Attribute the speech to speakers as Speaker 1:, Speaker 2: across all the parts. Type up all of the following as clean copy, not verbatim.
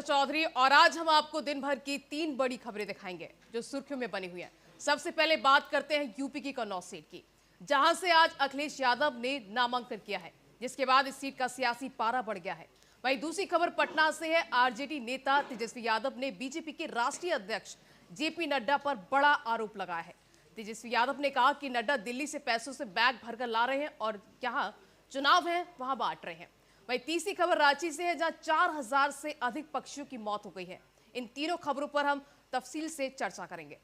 Speaker 1: चौधरी और आज हम आपको दिन भर की 3 बड़ी खबरें दिखाएंगे जो सुर्खियों में बनी हुई हैं। सबसे पहले बात करते हैं यूपी की कन्नौज सीट की, जहां से आज अखिलेश यादव ने नामांकन किया है, जिसके बाद इस सीट का सियासी पारा बढ़ गया है। वहीं दूसरी खबर पटना से है। आरजेडी नेता तेजस्वी यादव ने बीजेपी के राष्ट्रीय अध्यक्ष जेपी नड्डा पर बड़ा आरोप लगाया है। तेजस्वी यादव ने कहा कि नड्डा दिल्ली से पैसों से बैग भरकर ला रहे हैं और जहां चुनाव है वहां बांट रहे हैं। वहीं तीसरी खबर रांची से है, जहां 4000 से अधिक पक्षियों की मौत हो गई है। इन तीनों खबरों पर हम तफसील से चर्चा करेंगे।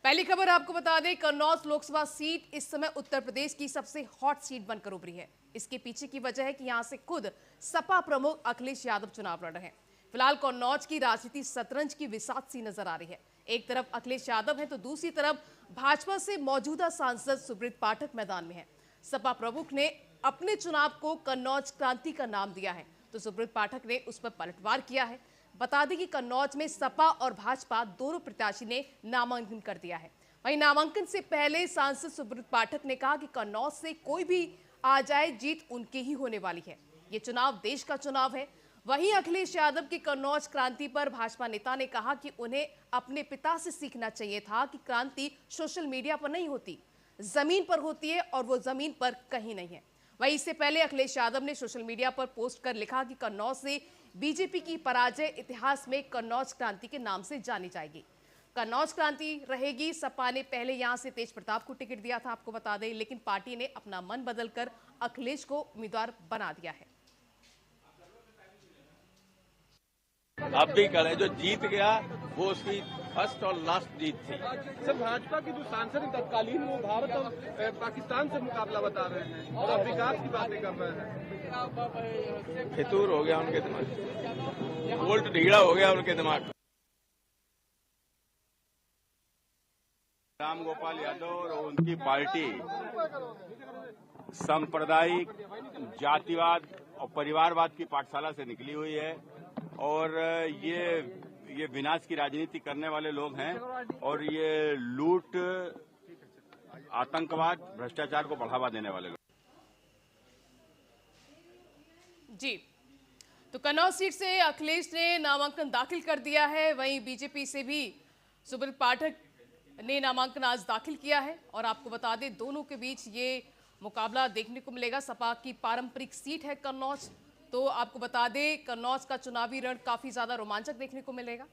Speaker 1: पहली खबर आपको बता दें, कन्नौज लोकसभा सीट इस समय उत्तर प्रदेश की सबसे हॉट सीट बनकर उभरी है। इसके पीछे की वजह है कि यहां से खुद सपा प्रमुख अखिलेश यादव चुनाव लड़ रहे हैं। फिलहाल कन्नौज की राजनीति शतरंज की विसात सी नजर आ रही है। एक तरफ अखिलेश यादव है तो दूसरी तरफ भाजपा से मौजूदा सांसद सुब्रत पाठक मैदान में है। सपा प्रमुख ने अपने चुनाव को कन्नौज क्रांति का नाम दिया है तो सुब्रत पाठक ने उस पर पलटवार किया है। बता दें कि कन्नौज में सपा और भाजपा दोनों प्रत्याशी ने नामांकन कर दिया है। वहीं नामांकन से पहले सांसद सुब्रत पाठक ने कहा कि कन्नौज से कोई भी आ जाए, जीत उनके ही होने वाली है। ये चुनाव देश का चुनाव है। वहीं अखिलेश यादव की कन्नौज क्रांति पर भाजपा नेता ने कहा कि उन्हें अपने पिता से सीखना चाहिए था कि क्रांति सोशल मीडिया पर नहीं होती, जमीन पर होती है और वो जमीन पर कहीं नहीं है। वहीं इससे पहले अखिलेश यादव ने सोशल मीडिया पर पोस्ट कर लिखा कि कन्नौज से बीजेपी की पराजय इतिहास में कन्नौज क्रांति के नाम से जानी जाएगी। कन्नौज क्रांति रहेगी। सपा ने पहले यहां से तेज प्रताप को टिकट दिया था, आपको बता दें, लेकिन पार्टी ने अपना मन बदलकर अखिलेश को उम्मीदवार बना दिया है।
Speaker 2: अब भी करें, जो जीत गया वो उसकी फर्स्ट और लास्ट जीत थी।
Speaker 3: सर, भाजपा के जो सांसद हैं तत्कालीन वो भारत और पाकिस्तान से मुकाबला बता रहे हैं और अब विकास की बातें कर रहे हैं।
Speaker 2: फितूर हो गया उनके दिमाग, वोल्ट ढीला हो गया उनके दिमाग। राम गोपाल यादव और उनकी पार्टी सांप्रदायिक, जातिवाद और परिवारवाद की पाठशाला से निकली हुई है और ये विनाश की राजनीति करने वाले लोग हैं और ये लूट, आतंकवाद, भ्रष्टाचार को बढ़ावा देने वाले लोग।
Speaker 1: जी, तो कन्नौज सीट से अखिलेश ने नामांकन दाखिल कर दिया है। वहीं बीजेपी से भी सुब्रत पाठक ने नामांकन आज दाखिल किया है और आपको बता दें दोनों के बीच ये मुकाबला देखने को मिलेगा। सपा की पारंपरिक सीट है कन्नौज, तो आपको बता दें कन्नौज का चुनावी रण काफी ज्यादा रोमांचक देखने को मिलेगा।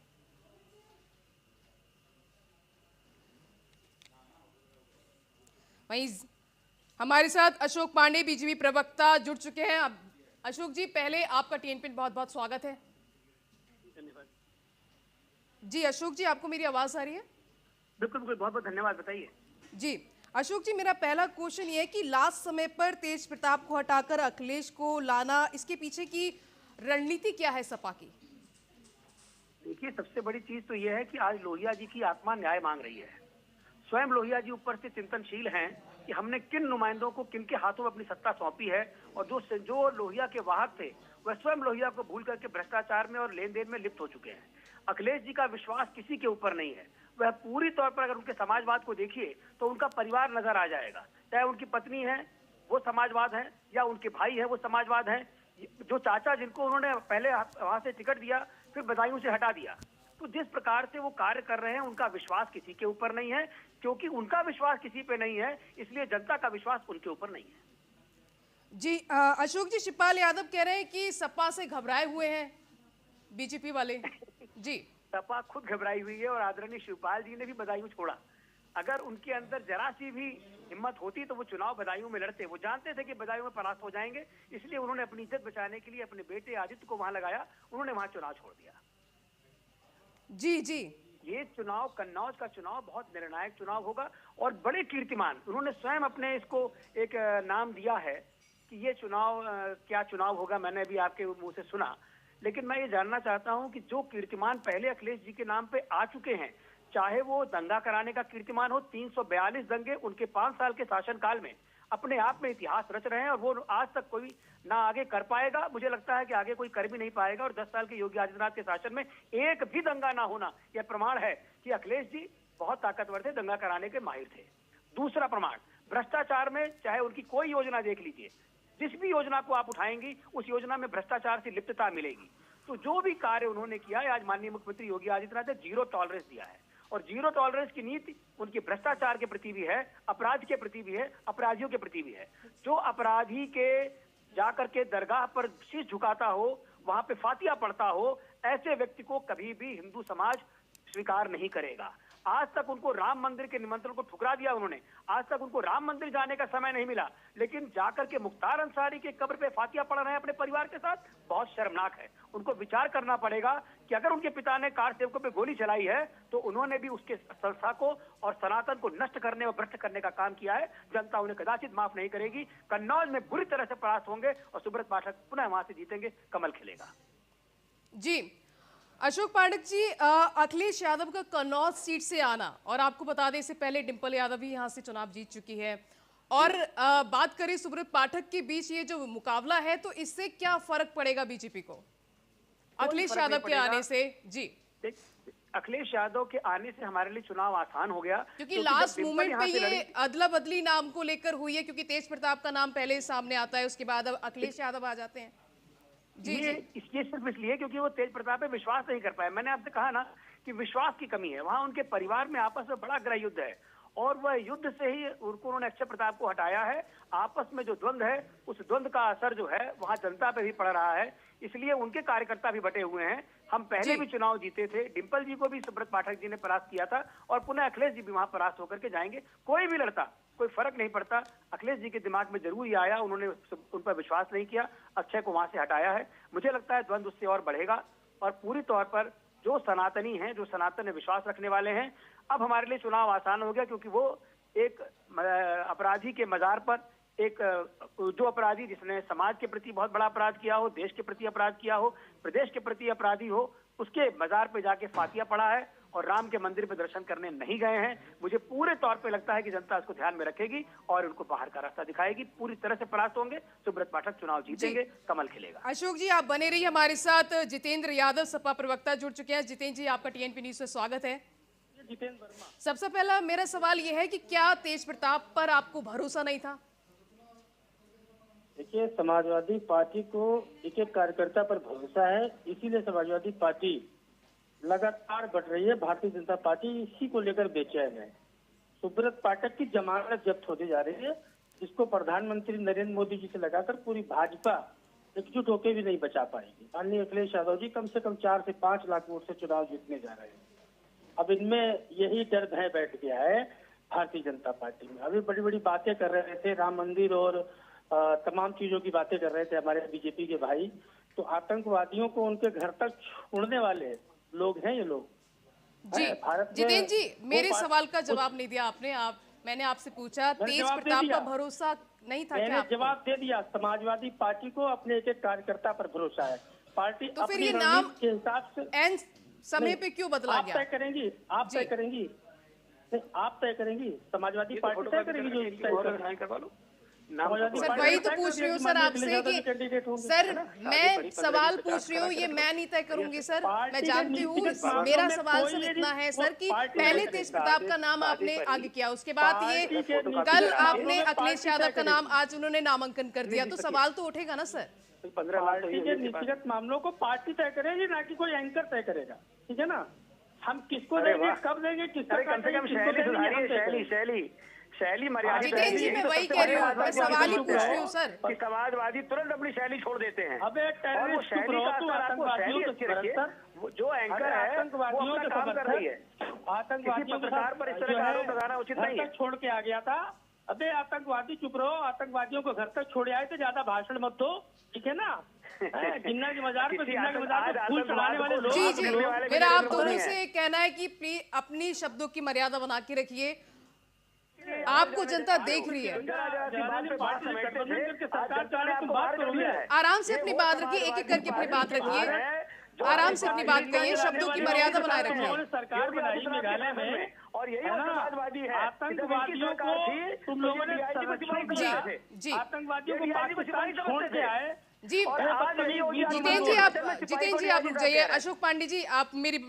Speaker 1: वहीं हमारे साथ अशोक पांडे बीजेपी प्रवक्ता जुड़ चुके हैं। अब अशोक जी, पहले आपका टीएनपी बहुत बहुत स्वागत है। जी अशोक जी, आपको मेरी आवाज आ रही है?
Speaker 4: बिल्कुल बिल्कुल, बहुत बहुत धन्यवाद। बताइए
Speaker 1: जी अशोक जी, मेरा पहला क्वेश्चन ये है कि लास्ट समय पर तेज प्रताप को हटाकर अखिलेश को लाना, इसके पीछे की रणनीति क्या है सपा की?
Speaker 4: देखिए, सबसे बड़ी चीज तो यह है कि आज लोहिया जी की आत्मा न्याय मांग रही है। स्वयं लोहिया जी ऊपर से चिंतनशील हैं कि हमने किन नुमाइंदों को किनके हाथों में अपनी सत्ता सौंपी है और जो लोहिया के वाहक थे वह स्वयं लोहिया को भूल करके भ्रष्टाचार में और लेन देन में लिप्त हो चुके हैं। अखिलेश जी का विश्वास किसी के ऊपर नहीं है। वह पूरी तौर पर, अगर उनके समाजवाद को देखिए तो उनका परिवार नजर आ जाएगा, चाहे उनकी पत्नी है वो समाजवाद है या उनके भाई है वो समाजवाद है। जो चाचा जिनको उन्होंने पहले वहां से टिकट दिया फिर बदायूं से हटा दिया, तो जिस प्रकार से वो कार्य कर रहे हैं उनका विश्वास किसी के ऊपर नहीं है। क्योंकि उनका विश्वास किसी पे नहीं है, इसलिए जनता का विश्वास उनके ऊपर नहीं है।
Speaker 1: जी अशोक जी, शिवपाल यादव कह रहे हैं कि सपा से घबराए हुए हैं बीजेपी वाले। जी,
Speaker 4: सपा खुद घबराई हुई है और आदरणीय शिवपाल जी ने भी बदायूं छोड़ा। अगर उनके अंदर जरा सी भी हिम्मत होती तो वो चुनाव बदायूं में लड़ते। वो जानते थे कि बदायूं में परास्त हो जाएंगे, इसलिए उन्होंने अपनी इज्जत बचाने के लिए अपने बेटे आदित्य को वहां लगाया, उन्होंने वहां चुनाव छोड़ दिया।
Speaker 1: जी जी,
Speaker 4: ये चुनाव, कन्नौज का चुनाव बहुत निर्णायक चुनाव होगा और बड़े कीर्तिमान, उन्होंने स्वयं अपने इसको एक नाम दिया है कि ये चुनाव क्या चुनाव होगा, मैंने अभी आपके मुंह से सुना। लेकिन मैं ये जानना चाहता हूं कि जो कीर्तिमान पहले अखिलेश जी के नाम पे आ चुके हैं, चाहे वो दंगा कराने का कीर्तिमान हो, 342 दंगे उनके 5 साल के शासनकाल में अपने आप में इतिहास रच रहे हैं और वो आज तक कोई ना आगे कर पाएगा, मुझे लगता है कि आगे कोई कर भी नहीं पाएगा। और 10 साल के योगी आदित्यनाथ के शासन में एक भी दंगा ना होना यह प्रमाण है कि अखिलेश जी बहुत ताकतवर थे, दंगा कराने के माहिर थे। दूसरा प्रमाण, भ्रष्टाचार में चाहे उनकी कोई योजना देख लीजिए, जिस भी योजना को आप उठाएंगी उस योजना में भ्रष्टाचार से लिप्तता मिलेगी। तो जो भी कार्य उन्होंने किया है, आज माननीय मुख्यमंत्री योगी आदित्यनाथ ने जीरो टॉलरेंस दिया है, और जीरो टॉलरेंस की नीति उनकी भ्रष्टाचार के प्रति भी है, अपराध के प्रति भी है, अपराधियों के प्रति भी है। जो अपराधी के जाकर के दरगाह पर शीश झुकाता हो, वहां पे फातिया पढ़ता हो, ऐसे व्यक्ति को कभी भी हिंदू समाज स्वीकार नहीं करेगा। आज तक उनको राम मंदिर के निमंत्रण को ठुकरा दिया उन्होंने, आज तक उनको राम मंदिर जाने का समय नहीं मिला, लेकिन जाकर के मुख्तार अंसारी के कब्र पे फातिया पढ़ रहे हैं अपने परिवार के साथ। बहुत शर्मनाक है। उनको विचार करना पड़ेगा कि अगर उनके पिता ने कार सेवकों पे गोली चलाई है तो उन्होंने भी उसके संस्था को और सनातन को नष्ट करने और भ्रष्ट करने का काम किया है। जनता उन्हें कदाचित माफ नहीं करेगी। कन्नौज में बुरी तरह से परास्त होंगे और सुब्रत पाठक पुनः वहां से जीतेंगे, कमल खिलेगा।
Speaker 1: जी अशोक पाठक जी, अखिलेश यादव का कन्नौज सीट से आना, और आपको बता दें इससे पहले डिंपल यादव भी यहां से चुनाव जीत चुकी है, और बात करें सुब्रत पाठक के बीच ये जो मुकाबला है, तो इससे क्या फर्क पड़ेगा बीजेपी को अखिलेश यादव के आने से? जी,
Speaker 4: अखिलेश यादव के आने से हमारे लिए चुनाव आसान हो गया,
Speaker 1: क्योंकि लास्ट मोमेंट पे ये अदला बदली नाम को लेकर हुई है, क्योंकि तेज प्रताप का नाम पहले सामने आता है, उसके बाद अब अखिलेश यादव आ जाते हैं।
Speaker 4: ये सिर्फ इसलिए क्योंकि वो तेज प्रताप पे विश्वास नहीं कर पाए। मैंने आपसे कहा ना कि विश्वास की कमी है। वहां उनके परिवार में आपस में बड़ा गृह युद्ध है, और वह युद्ध से ही उन्होंने अक्षय प्रताप को हटाया है। आपस में जो द्वंद्व है, उस द्वंद्व का असर जो है वहां जनता पे भी पड़ रहा है, इसलिए उनके कार्यकर्ता भी बटे हुए हैं। हम पहले भी चुनाव जीते थे, डिंपल जी को भी सुब्रत पाठक जी ने परास्त किया था, और पुनः अखिलेश जी भी वहां परास्त होकर के जाएंगे। कोई भी लड़ता, कोई फर्क नहीं पड़ता। अखिलेश जी के दिमाग में जरूर ये आया, उन्होंने उन पर विश्वास नहीं किया, अक्षय को वहां से हटाया है। मुझे लगता है द्वंद्व उससे और बढ़ेगा, और पूरी तौर पर जो सनातनी हैं, जो सनातन में विश्वास रखने वाले हैं, अब हमारे लिए चुनाव आसान हो गया, क्योंकि वो एक अपराधी के मजार पर एक जो अपराधी जिसने समाज के प्रति बहुत बड़ा अपराध किया हो, देश के प्रति अपराध किया हो, प्रदेश के प्रति अपराधी हो, उसके मजार पे जाके फातिया पड़ा है और राम के मंदिर पे दर्शन करने नहीं गए हैं। मुझे पूरे तौर पे लगता है कि जनता इसको ध्यान में रखेगी और उनको बाहर का रास्ता दिखाएगी। पूरी तरह से परास्त होंगे, सुब्रत पाठक चुनाव जीतेंगे, कमल खिलेगा।
Speaker 1: अशोक जी आप बने रहिए हमारे साथ। जितेंद्र यादव सपा प्रवक्ता जुड़ चुके हैं। जितेंद्र जी आपका टीएनपी न्यूज में स्वागत है।
Speaker 4: जितेंद्र वर्मा,
Speaker 1: सबसे पहला मेरा सवाल यह है कि क्या तेज प्रताप पर आपको भरोसा नहीं था?
Speaker 5: देखिए, समाजवादी पार्टी को एक एक कार्यकर्ता पर भरोसा है, इसीलिए समाजवादी पार्टी लगातार बढ़ रही है। भारतीय जनता पार्टी इसी को लेकर बेचैन है। सुब्रत पाठक की जमानत जब्त होती जा रही है, जिसको प्रधानमंत्री नरेंद्र मोदी जी से लगाकर पूरी भाजपा एकजुट होकर भी नहीं बचा पाएगी। माननीय अखिलेश यादव जी कम से कम 4 से 5 लाख वोट से चुनाव जीतने जा रहे हैं। अब इनमें यही डर भय बैठ गया है भारतीय जनता पार्टी में। अभी बड़ी बड़ी बातें कर रहे थे, राम मंदिर और तमाम चीजों की बातें कर रहे थे हमारे बीजेपी के भाई, तो आतंकवादियों को उनके घर तक छोड़ने वाले लोग हैं ये लोग।
Speaker 1: जी जितेंद्र जी, मेरे सवाल का जवाब नहीं दिया आपने। मैंने आपसे पूछा तेज प्रताप पर भरोसा नहीं था क्या?
Speaker 5: मैंने जवाब दे दिया। समाजवादी पार्टी को अपने एक एक कार्यकर्ता पर भरोसा है। पार्टी
Speaker 1: तो फिर ये नाम
Speaker 5: के हिसाब से
Speaker 1: एन समय पे क्यों बदला गया?
Speaker 5: आप तय करेंगी, आप तय करेंगी, आप तय करेंगी, समाजवादी पार्टी तय करेगी जो तय करवा लो।
Speaker 1: सर वही तो पूछ रही हूँ सर आपसे कि सर मैं सवाल पूछ रही हूँ, ये मैं नहीं तय करूंगी सर। मैं जानती हूँ, मेरा सवाल सिर्फ इतना है सर कि पहले तेज प्रताप का नाम आपने आगे किया, उसके बाद ये कल आपने अखिलेश यादव का नाम, आज उन्होंने नामंकन कर दिया, तो सवाल तो उठेगा ना सर।
Speaker 5: पार्टी के नीतिगत मामलों को पार्टी तय करेगी, ना कि कोई एंकर तय करेगा। ठीक है ना? हम किसको देंगे, कब देंगे, किसको
Speaker 4: कम से कम शैली मर्यादा।
Speaker 1: जितेंद्र जी मैं वही कह रही हूँ, मैं सवाल ही पूछ रही हूँ सर।
Speaker 4: कि समाजवादी तुरंत अपनी शैली छोड़ देते हैं।
Speaker 5: अबे
Speaker 4: और वो शैली का असर आपको शैली अच्छी रखिए, जो एंकर है वो अपना काम कर रही है।
Speaker 5: आतंकवादियों
Speaker 4: पत्रकार पर इस तरह का आरोप लगाना उचित नहीं है।
Speaker 5: छोड़ के आ गया था। अबे आतंकवादी चुप रहो, आतंकवादियों को घर तक छोड़े आए तो ज्यादा भाषण मत दो, ठीक है ना? जिन्ना के मजार पर फूल चढ़ाने वाले लोग।
Speaker 1: जी जी, मेरा आप दोनों से कहना है कि अपनी शब्दों की मर्यादा बना के रखिए। आपको जनता देख रही है, आराम से अपनी बात रखिए, एक एक करके अपनी बात रखिए, आराम से अपनी बात कहिए, शब्दों की मर्यादा बनाए रखिए।
Speaker 5: सरकार बनाई मेघालय में,
Speaker 4: और यही समाजवादी है।
Speaker 5: आतंकवादियों को तुम लोगों ने
Speaker 1: जी
Speaker 5: आतंकवादियों को पाकिस्तान छोड़ के आए।
Speaker 1: जी जितेंद्र जी आप रुक जाइए। अशोक पांडे जी आप मेरी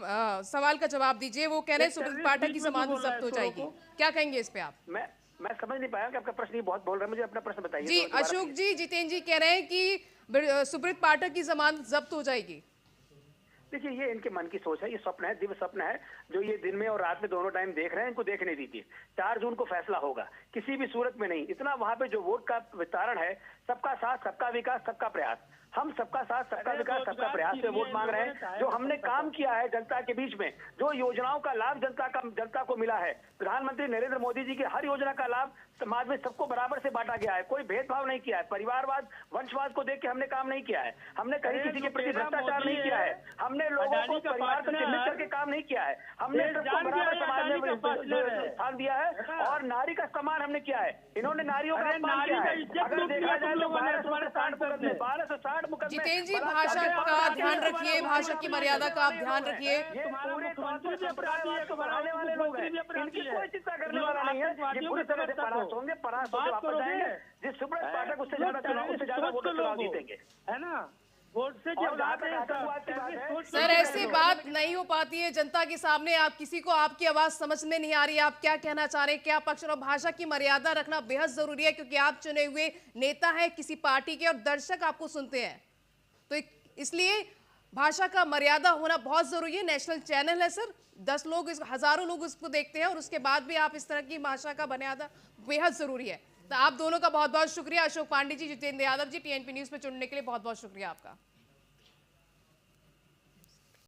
Speaker 1: सवाल का जवाब दीजिए। वो कह रहे हैं सुब्रत पाठक की जमानत जब्त हो जाएगी, क्या कहेंगे इस पे आप?
Speaker 4: मैं समझ नहीं पाया कि आपका प्रश्न ये बहुत बोल रहा है, मुझे अपना प्रश्न बताइए।
Speaker 1: जी अशोक जी, जितेंद्र जी कह रहे हैं कि सुब्रत पाठक की जमानत जब्त हो जाएगी।
Speaker 4: देखिए, ये इनके मन की सोच है, ये स्वप्न है, दिव्य स्वप्न है, जो ये दिन में और रात में दोनों टाइम देख रहे हैं, इनको देखने दीजिए। 4 जून को फैसला होगा, किसी भी सूरत में नहीं। इतना वहां पे जो वोट का वितरण है, सबका साथ, सबका विकास, सबका प्रयास। हम सबका साथ, सबका विकास, सबका प्रयास से वोट मांग रहे हैं। जो हमने काम किया है जनता के बीच में, जो योजनाओं का लाभ जनता को मिला है, प्रधानमंत्री नरेंद्र मोदी जी की हर योजना का लाभ समाज में सबको बराबर से बांटा गया है। कोई भेदभाव नहीं किया है, परिवारवाद, वंशवाद को देख के हमने काम नहीं किया है। हमने कहीं किसी के प्रति भ्रष्टाचार नहीं किया है। हमने लोगों को परिवार को चिन्हित करके काम नहीं किया है। हमने सबको बराबर समाज में स्थान दिया है और नारी का सम्मान हमने किया है। इन्होंने नारियों का अपमान किया है। अगर देखा जाए तो 1260 मुकदमे।
Speaker 1: जितेंद्र जी, भाषा का ध्यान रखिए, भाषा की मर्यादा का आप ध्यान रखिए।
Speaker 4: ये पूरे परिवारवाद को बढ़ाने वाले लोग हैं, इनकी कोई चिंता करने वाला नहीं है। ये पूरी तरह से परास्त होंगे, परास्त होकर वापस जाएंगे। जिस सुब्रत पाठक उससे ज्यादा वोट चुनाव जीतेंगे,
Speaker 5: है ना। वोट से
Speaker 1: सर, ऐसी बात नहीं हो पाती है जनता के सामने। आप किसी को आपकी आवाज समझ में नहीं आ रही है, आप क्या कहना चाह रहे हैं, क्या पक्ष? और भाषा की मर्यादा रखना बेहद जरूरी है, क्योंकि आप चुने हुए नेता हैं किसी पार्टी के और दर्शक आपको सुनते हैं, तो इसलिए भाषा का मर्यादा होना बहुत जरूरी है। नेशनल चैनल है सर, 10 लोग, हजारों लोग उसको देखते हैं और उसके बाद भी आप इस तरह की भाषा का मर्यादा बेहद जरूरी है। तो आप दोनों का बहुत बहुत शुक्रिया। अशोक पांडे जी, जितेंद्र यादव जी, टीएनपी न्यूज में जुड़ने के लिए बहुत बहुत शुक्रिया आपका।